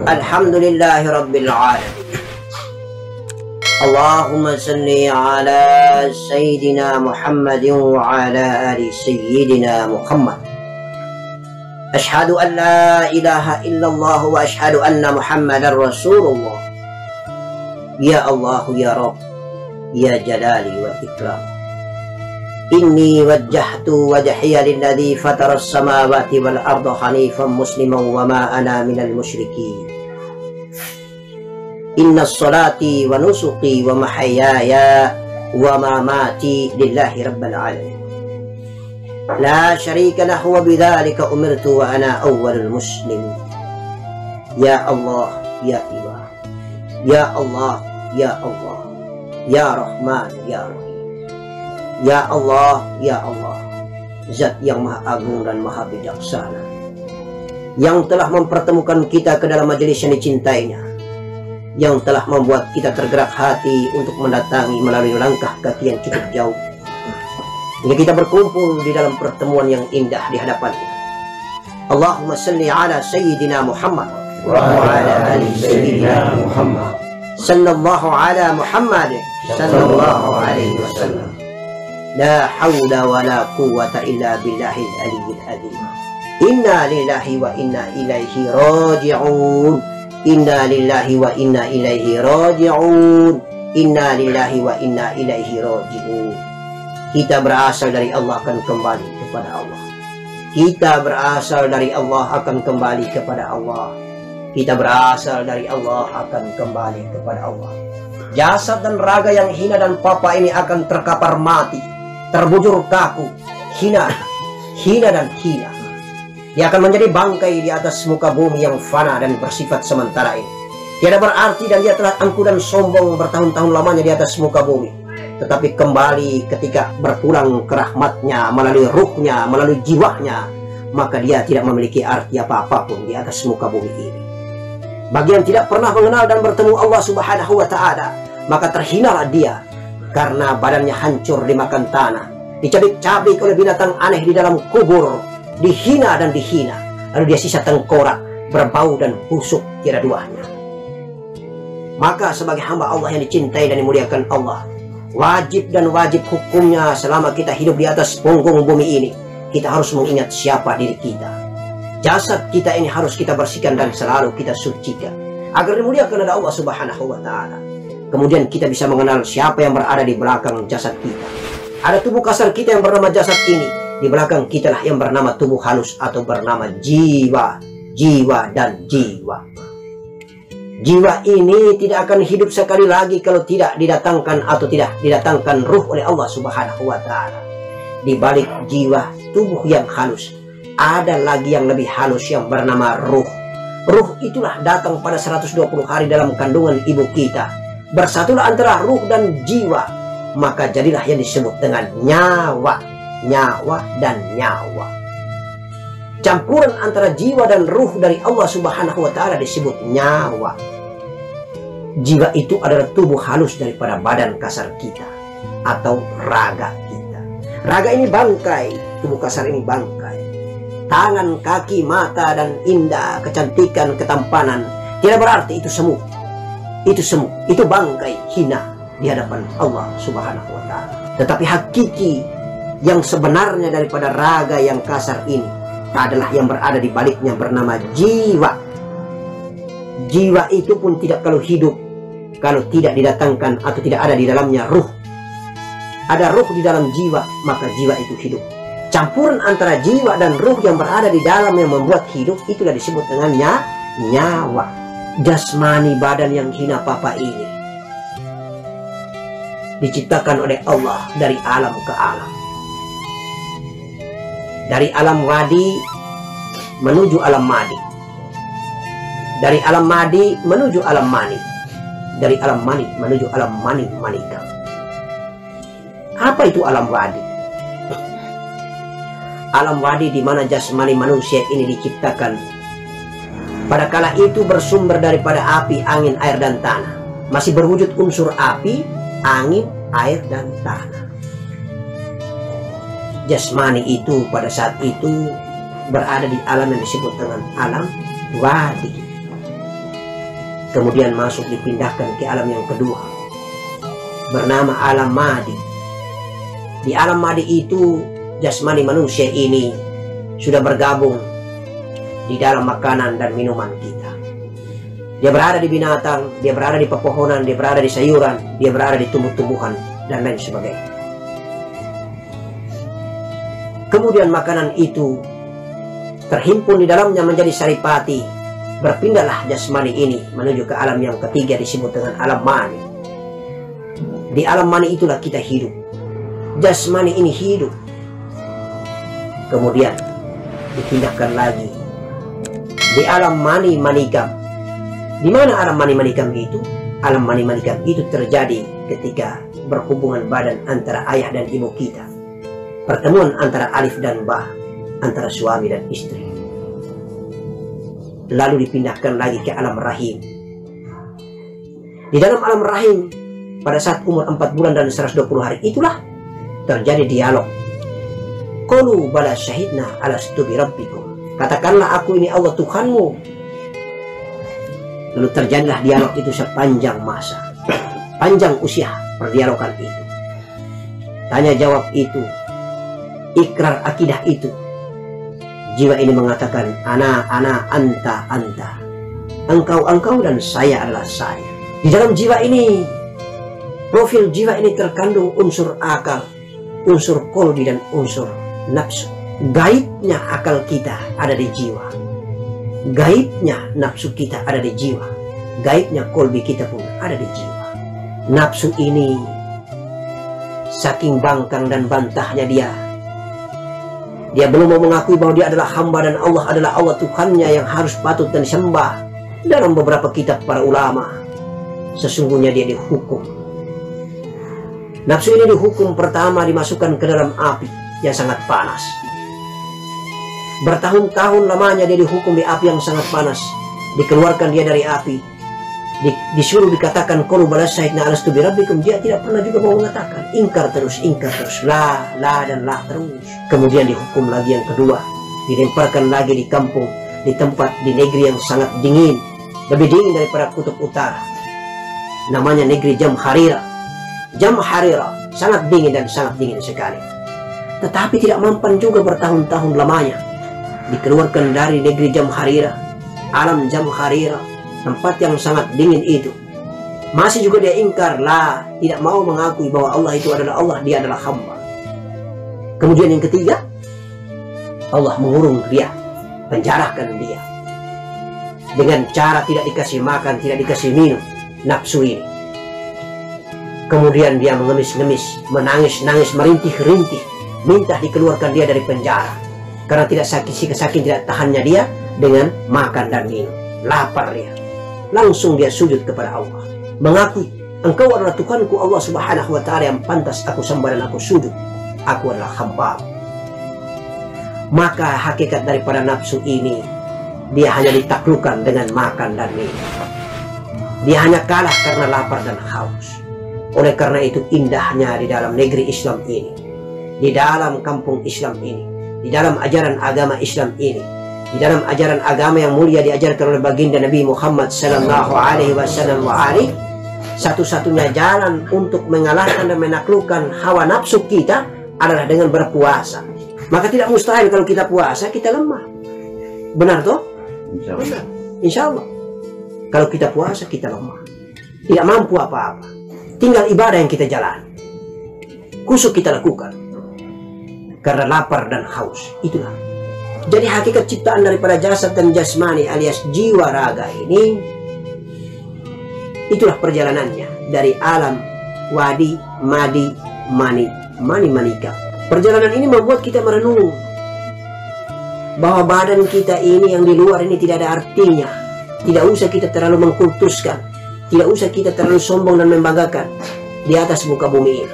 Alhamdulillahi Rabbil Alamin. Allahumma salli ala Sayyidina Muhammadin wa ala ali Sayyidina Muhammad. Ashhadu an la ilaha illallah wa ashhadu anna Muhammadar Rasulullah. Ya Allah ya Rabb, ya Jalali wal Ikram. Inni wajjahtu wajhiya lilladzi fatara as-samawati wal arda hanifan musliman wa ma ana minal musyrikin. Inna salati wa nusuki wa mahayaya wa mamati lillahi rabbil alamin. La syarika lahu wa bidzalika umirtu wa ana awwalul muslimin. Ya Allah ya Ilah, ya Allah ya Allah, ya Rahman ya Rahim. Ya Allah, ya Allah, Zat yang Maha Agung dan Maha Bijaksana, yang telah mempertemukan kita ke dalam majelis yang dicintainya, yang telah membuat kita tergerak hati untuk mendatangi melalui langkah kaki yang cukup jauh, hingga kita berkumpul di dalam pertemuan yang indah di hadapannya. Allahumma salli ala Sayyidina Muhammad wa ala ali Sayyidina Muhammad sallallahu ala Muhammad sallallahu alaihi wasallam. La hawla wa la quwwata illa billahil aliyyil azim. Inna lillahi wa inna ilaihi raji'un. Inna lillahi wa inna ilaihi raji'un. Inna lillahi wa inna ilaihi raji'un. Kita berasal dari Allah akan kembali kepada Allah. Kita berasal dari Allah akan kembali kepada Allah. Kita berasal dari Allah akan kembali kepada Allah. Jasad dan raga yang hina dan papa ini akan terkapar mati, terbujur kaku, hina dan hina. Dia akan menjadi bangkai di atas muka bumi yang fana dan bersifat sementara ini. Tiada berarti dan dia telah angkuh dan sombong bertahun-tahun lamanya di atas muka bumi. Tetapi kembali ketika berpulang ke rahmatnya melalui ruhnya, melalui jiwanya, maka dia tidak memiliki arti apa-apapun di atas muka bumi ini. Bagi yang tidak pernah mengenal dan bertemu Allah Subhanahu wa Ta'ala, maka terhinalah dia, karena badannya hancur dimakan tanah, dicabik-cabik oleh binatang aneh di dalam kubur, dihina dan dihina, lalu dia sisa tengkorak, berbau dan busuk tiada duanya. Maka sebagai hamba Allah yang dicintai dan dimuliakan Allah, wajib dan wajib hukumnya selama kita hidup di atas punggung bumi ini, kita harus mengingat siapa diri kita. Jasad kita ini harus kita bersihkan dan selalu kita sucikan, agar dimuliakan oleh Allah Subhanahu wa Ta'ala. Kemudian kita bisa mengenal siapa yang berada di belakang jasad kita. Ada tubuh kasar kita yang bernama jasad ini. Di belakang kita lah yang bernama tubuh halus atau bernama jiwa. Jiwa dan jiwa. Jiwa ini tidak akan hidup sekali lagi kalau tidak didatangkan atau tidak didatangkan ruh oleh Allah Subhanahu wa Ta'ala. Di balik jiwa, tubuh yang halus, ada lagi yang lebih halus yang bernama ruh. Ruh itulah datang pada 120 hari dalam kandungan ibu kita. Bersatulah antara ruh dan jiwa, maka jadilah yang disebut dengan nyawa. Nyawa dan nyawa. Campuran antara jiwa dan ruh dari Allah Subhanahu wa Ta'ala disebut nyawa. Jiwa itu adalah tubuh halus daripada badan kasar kita atau raga kita. Raga ini bangkai, tubuh kasar ini bangkai. Tangan, kaki, mata, dan indah, kecantikan, ketampanan, tidak berarti itu semu. Itu semu, itu bangkai hina di hadapan Allah Subhanahu wa Ta'ala. Tetapi hakiki yang sebenarnya daripada raga yang kasar ini adalah yang berada di baliknya bernama jiwa. Jiwa itu pun tidak kalau hidup kalau tidak didatangkan atau tidak ada di dalamnya ruh. Ada ruh di dalam jiwa, maka jiwa itu hidup. Campuran antara jiwa dan ruh yang berada di dalam yang membuat hidup, itulah disebut dengan nyawa. Jasmani badan yang hina papa ini diciptakan oleh Allah dari alam ke alam, dari alam wadi menuju alam madi, dari alam madi menuju alam mani, dari alam mani menuju alam manika. Apa itu alam wadi? Alam wadi di mana jasmani manusia ini diciptakan pada kala itu bersumber daripada api, angin, air, dan tanah. Masih berwujud unsur api, angin, air, dan tanah. Jasmani itu pada saat itu berada di alam yang disebut dengan alam wadi. kemudian masuk dipindahkan ke alam yang kedua, bernama alam madi. Di alam madi itu jasmani manusia ini sudah bergabung di dalam makanan dan minuman kita. Dia berada di binatang, dia berada di pepohonan, dia berada di sayuran, dia berada di tumbuh-tumbuhan dan lain sebagainya. Kemudian makanan itu terhimpun di dalamnya menjadi saripati. Berpindahlah jasmani ini menuju ke alam yang ketiga disebut dengan alam mani. Di alam mani itulah kita hidup. Jasmani ini hidup. Kemudian dipindahkan lagi di alam mani manikam. Di mana alam mani manikam itu? Alam mani manikam itu terjadi ketika berhubungan badan antara ayah dan ibu kita. Pertemuan antara alif dan ba, antara suami dan istri. Lalu dipindahkan lagi ke alam rahim. Di dalam alam rahim, pada saat umur 4 bulan dan 120 hari itulah terjadi dialog. Qalu bala syahidna alastu bi rabbikum. Katakanlah aku ini Allah Tuhanmu. Lalu terjadilah dialog itu sepanjang masa. Panjang usia perdialogan itu. Tanya jawab itu. Ikrar akidah itu. Jiwa ini mengatakan ana, anta, anta. Engkau dan saya adalah saya. Di dalam jiwa ini, profil jiwa ini terkandung unsur akal, unsur kolbi dan unsur nafsu. Gaibnya akal kita ada di jiwa. Gaibnya nafsu kita ada di jiwa. Gaibnya kolbi kita pun ada di jiwa. Nafsu ini saking bangkang dan bantahnya dia belum mau mengakui bahwa dia adalah hamba dan Allah adalah Allah Tuhannya yang harus patut dan disembah. Dalam beberapa kitab para ulama, sesungguhnya dia dihukum. Nafsu ini dihukum pertama dimasukkan ke dalam api yang sangat panas. Bertahun-tahun lamanya dia dihukum di api yang sangat panas. Dikeluarkan dia dari api. Disuruh dikatakan qalu bala syahidna alastu bi rabbikum. Dia tidak pernah juga mau mengatakan. Ingkar terus, la dan la terus. Kemudian dihukum lagi yang kedua. Dilemparkan lagi di kampung, di tempat, di negeri yang sangat dingin. Lebih dingin daripada kutub utara. Namanya negeri Jamharira. Jamharira sangat dingin dan sangat dingin sekali. Tetapi tidak mampan juga bertahun-tahun lamanya. Dikeluarkan dari negeri Jamharira, alam Jamharira, tempat yang sangat dingin itu. Masih juga dia ingkar, tidak mau mengakui bahwa Allah itu adalah Allah, dia adalah hamba. Kemudian yang ketiga, Allah mengurung dia, penjarakan dia. Dengan cara tidak dikasih makan, tidak dikasih minum, nafsu ini. Kemudian dia mengemis-ngemis, menangis-nangis, merintih-rintih, minta dikeluarkan dia dari penjara. Karena tidak saking tidak tahannya dia dengan makan dan minum. Lapar dia. Langsung dia sujud kepada Allah. Mengakui, engkau adalah Tuhanku Allah Subhanahu wa ta'ala yang pantas aku sembah dan aku sujud. Aku adalah hamba. Maka hakikat daripada nafsu ini, dia hanya ditaklukkan dengan makan dan minum. Dia hanya kalah karena lapar dan haus. Oleh karena itu indahnya di dalam negeri Islam ini, di dalam kampung Islam ini, di dalam ajaran agama Islam ini, di dalam ajaran agama yang mulia diajarkan oleh baginda Nabi Muhammad sallallahu alaihi wasallam satu-satunya jalan untuk mengalahkan dan menaklukkan hawa nafsu kita adalah dengan berpuasa. Maka tidak mustahil kalau kita puasa kita lemah. Benar toh? Benar. Insya Allah. Kalau kita puasa kita lemah, tidak mampu apa-apa. Tinggal ibadah yang kita jalani, kusuk kita lakukan. Karena lapar dan haus, itulah. Jadi hakikat ciptaan daripada jasad dan jasmani alias jiwa raga ini, itulah perjalanannya dari alam wadi, madi, mani, manika. Perjalanan ini membuat kita merenung bahwa badan kita ini yang di luar ini tidak ada artinya. Tidak usah kita terlalu mengkultuskan, tidak usah kita terlalu sombong dan membanggakan di atas muka bumi ini,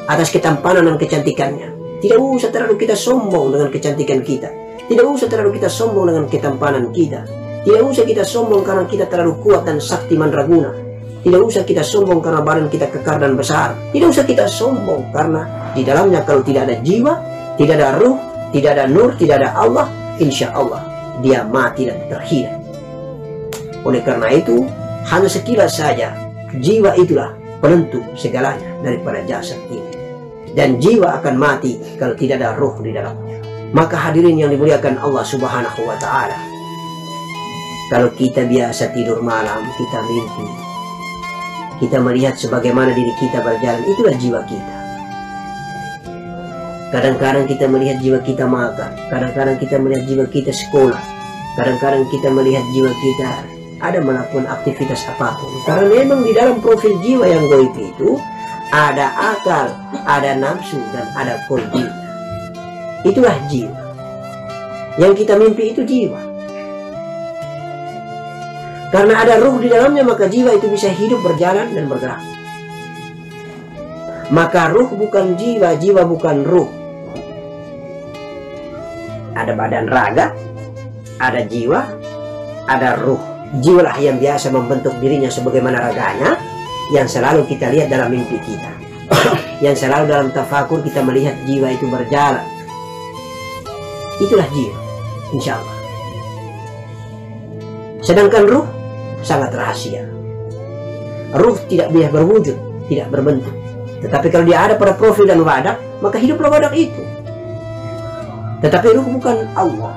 atas ketampanan dan kecantikannya. Tidak usah terlalu kita sombong dengan kecantikan kita. Tidak usah terlalu kita sombong dengan ketampanan kita. Tidak usah kita sombong karena kita terlalu kuat dan sakti mandraguna. Tidak usah kita sombong karena badan kita kekar dan besar. Tidak usah kita sombong karena di dalamnya kalau tidak ada jiwa, tidak ada ruh, tidak ada nur, tidak ada Allah, insya Allah dia mati dan terhina. Oleh karena itu hanya sekilas saja, jiwa itulah penentu segalanya daripada jasad ini. Dan jiwa akan mati kalau tidak ada ruh di dalamnya. Maka hadirin yang dimuliakan Allah Subhanahu wa Ta'ala, kalau kita biasa tidur malam, kita mimpi, kita melihat sebagaimana diri kita berjalan, itulah jiwa kita. Kadang-kadang kita melihat jiwa kita makan, kadang-kadang kita melihat jiwa kita sekolah, kadang-kadang kita melihat jiwa kita ada melakukan aktivitas apapun. Karena memang di dalam profil jiwa yang gaib itu ada akal, ada nafsu, dan ada qalbinya. Itulah jiwa. Yang kita mimpi itu jiwa. Karena ada ruh di dalamnya, maka jiwa itu bisa hidup, berjalan, dan bergerak. Maka ruh bukan jiwa, jiwa bukan ruh. Ada badan raga, ada jiwa, ada ruh. Jiwalah yang biasa membentuk dirinya sebagaimana raganya, yang selalu kita lihat dalam mimpi kita. Yang selalu dalam tafakur kita melihat jiwa itu berjalan. Itulah jiwa, insya Allah. Sedangkan ruh sangat rahasia. Ruh tidak bisa berwujud, tidak berbentuk. Tetapi kalau dia ada pada profil dan wadah, maka hiduplah wadah itu. Tetapi ruh bukan Allah.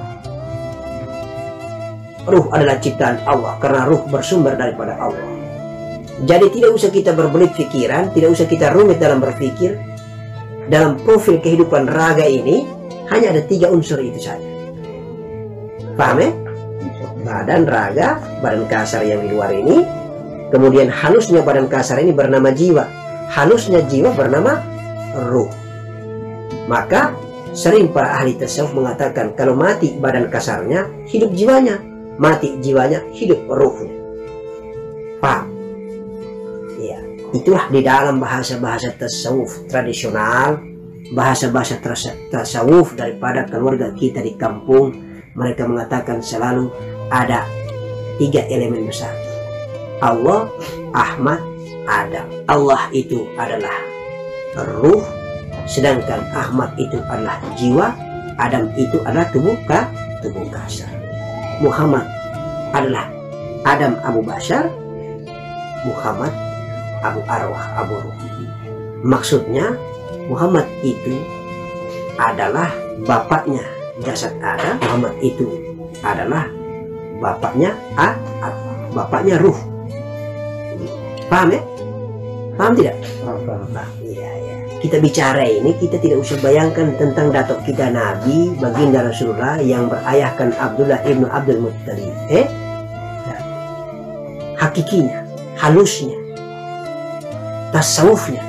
Ruh adalah ciptaan Allah, karena ruh bersumber daripada Allah. Jadi tidak usah kita berbelit pikiran, tidak usah kita rumit dalam berpikir. Dalam profil kehidupan raga ini hanya ada 3 unsur itu saja. Paham ya? Badan raga, badan kasar yang di luar ini. Kemudian halusnya badan kasar ini bernama jiwa. Halusnya jiwa bernama ruh. Maka sering para ahli tasawuf mengatakan kalau mati badan kasarnya, hidup jiwanya. Mati jiwanya, hidup ruhnya. Paham? Ya, itulah di dalam bahasa-bahasa tasawuf tradisional, bahasa-bahasa tasawuf daripada keluarga kita di kampung. Mereka mengatakan selalu ada 3 elemen besar. Allah, Ahmad, Adam. Allah itu adalah ruh, sedangkan Ahmad itu adalah jiwa, Adam itu adalah tubuh kasar. Muhammad adalah Adam Abu Bashar, Muhammad Abu Arwah, Abu Ruh. Maksudnya Muhammad itu adalah bapaknya jasad Adam, Muhammad itu adalah bapaknya bapaknya ruh. Paham ya? Paham tidak? Paham. Iya, ya. Kita bicara ini, kita tidak usah bayangkan tentang datuk kita Nabi, baginda Rasulullah yang berayahkan Abdullah ibnu Abdul Muttalib. Hakikinya, halusnya, tasawufnya.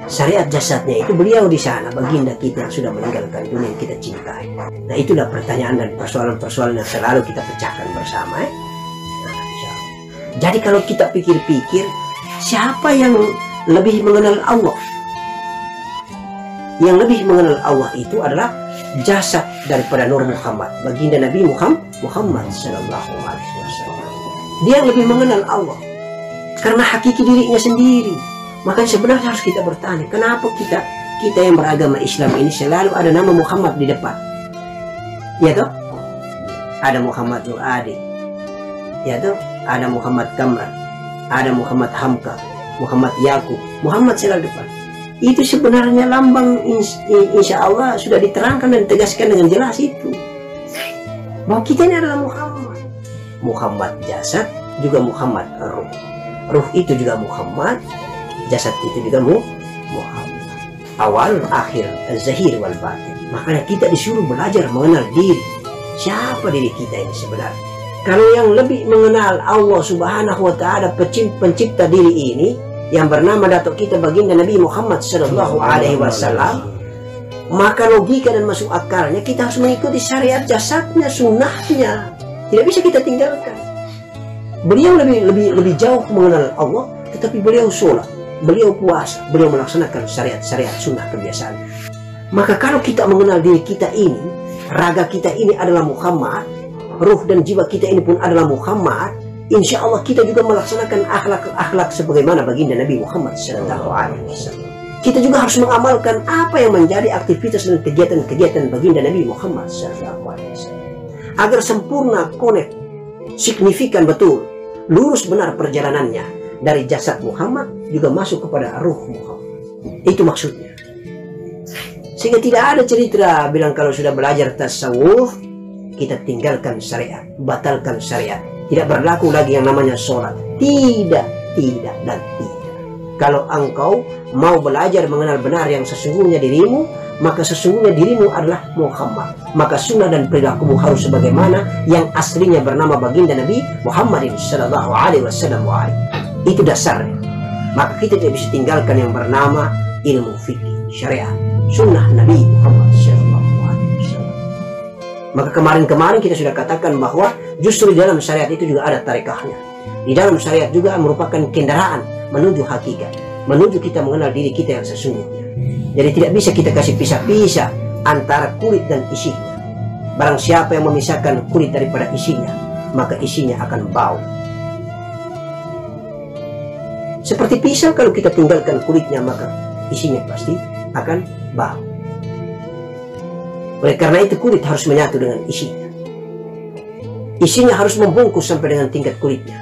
Syariat jasadnya itu beliau di sana, baginda kita yang sudah meninggalkan dunia yang kita cintai. Nah, itulah pertanyaan dan persoalan-persoalan yang selalu kita pecahkan bersama. Jadi kalau kita pikir-pikir, siapa yang lebih mengenal Allah? Yang lebih mengenal Allah itu adalah jasad daripada Nur Muhammad, baginda Nabi Muhammad Sallallahu Alaihi Wasallam. Dia yang lebih mengenal Allah karena hakiki dirinya sendiri. Makanya sebenarnya harus kita bertanya, kenapa kita yang beragama Islam ini selalu ada nama Muhammad di depan? Ya toh? Ada Muhammad Nur Adi, ya toh? Ada Muhammad Kamran, ada Muhammad Hamka, Muhammad Yakub, Muhammad selalu depan. Itu sebenarnya lambang, insya Allah sudah diterangkan dan ditegaskan dengan jelas itu, bahwa kita ini adalah Muhammad. Muhammad jasad juga Muhammad ruh. Ruh itu juga Muhammad, jasad itu juga Muhammad. Awal, akhir, zahir wal batin. Makanya kita disuruh belajar mengenal diri. Siapa diri kita ini sebenarnya? Kalau yang lebih mengenal Allah Subhanahu wa Ta'ala, pencipta diri ini, yang bernama datuk kita baginda Nabi Muhammad Sallallahu Alaihi Wasallam, maka logika dan masuk akalnya kita harus mengikuti syariat jasadnya, sunnahnya. Tidak bisa kita tinggalkan. Beliau lebih jauh mengenal Allah, tetapi beliau sholat, beliau puasa, beliau melaksanakan syariat sunnah kebiasaan. Maka kalau kita mengenal diri kita ini, raga kita ini adalah Muhammad, ruh dan jiwa kita ini pun adalah Muhammad, insya Allah kita juga melaksanakan akhlak sebagaimana baginda Nabi Muhammad Sallallahu Alaihi Wasallam. Kita juga harus mengamalkan apa yang menjadi aktivitas dan kegiatan-kegiatan baginda Nabi Muhammad Sallallahu Alaihi Wasallam, agar sempurna connect signifikan betul, lurus benar perjalanannya dari jasad Muhammad juga masuk kepada ruh Muhammad. Itu maksudnya. Sehingga tidak ada cerita bilang kalau sudah belajar tasawuf kita tinggalkan syariat, batalkan syariat, tidak berlaku lagi yang namanya sholat. Tidak, tidak, dan tidak. Kalau engkau mau belajar mengenal benar yang sesungguhnya dirimu, maka sesungguhnya dirimu adalah Muhammad. Maka sunnah dan perilakumu harus sebagaimana yang aslinya bernama baginda Nabi Muhammadin sallallahu alaihi wasallam. Itu dasarnya. Maka kita tidak bisa tinggalkan yang bernama ilmu fikih, syariat, sunnah Nabi Muhammad sallallahu alaihi wasallam. Maka kemarin-kemarin kita sudah katakan bahwa justru di dalam syariat itu juga ada tarekahnya. Di dalam syariat juga merupakan kendaraan menuju hakikat, menuju kita mengenal diri kita yang sesungguhnya. Jadi tidak bisa kita kasih pisah-pisah antara kulit dan isinya. Barang siapa yang memisahkan kulit daripada isinya, maka isinya akan bau. Seperti pisang, kalau kita tinggalkan kulitnya, maka isinya pasti akan bau. Oleh karena itu kulit harus menyatu dengan isinya. Isinya harus membungkus sampai dengan tingkat kulitnya.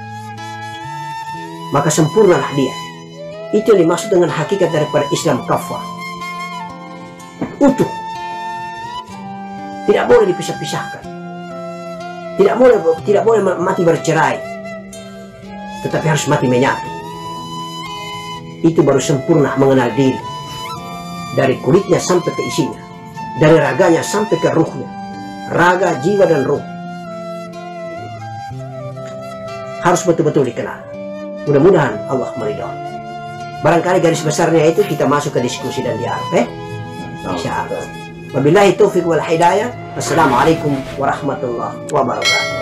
Maka sempurnalah dia. Itu yang dimaksud dengan hakikat daripada Islam kafah. Utuh. Tidak boleh dipisah-pisahkan. Tidak boleh mati bercerai. Tetapi harus mati menyatu. Itu baru sempurna mengenal diri. Dari kulitnya sampai ke isinya. Dari raganya sampai ke ruhnya. Raga, jiwa, dan ruh. Harus betul-betul dikenal. Mudah-mudahan Allah meridhai. Barangkali garis besarnya itu kita masuk ke diskusi dan dialog, insyaallah. Wabillahi taufiq wal hidayah. Wassalamualaikum warahmatullahi wabarakatuh.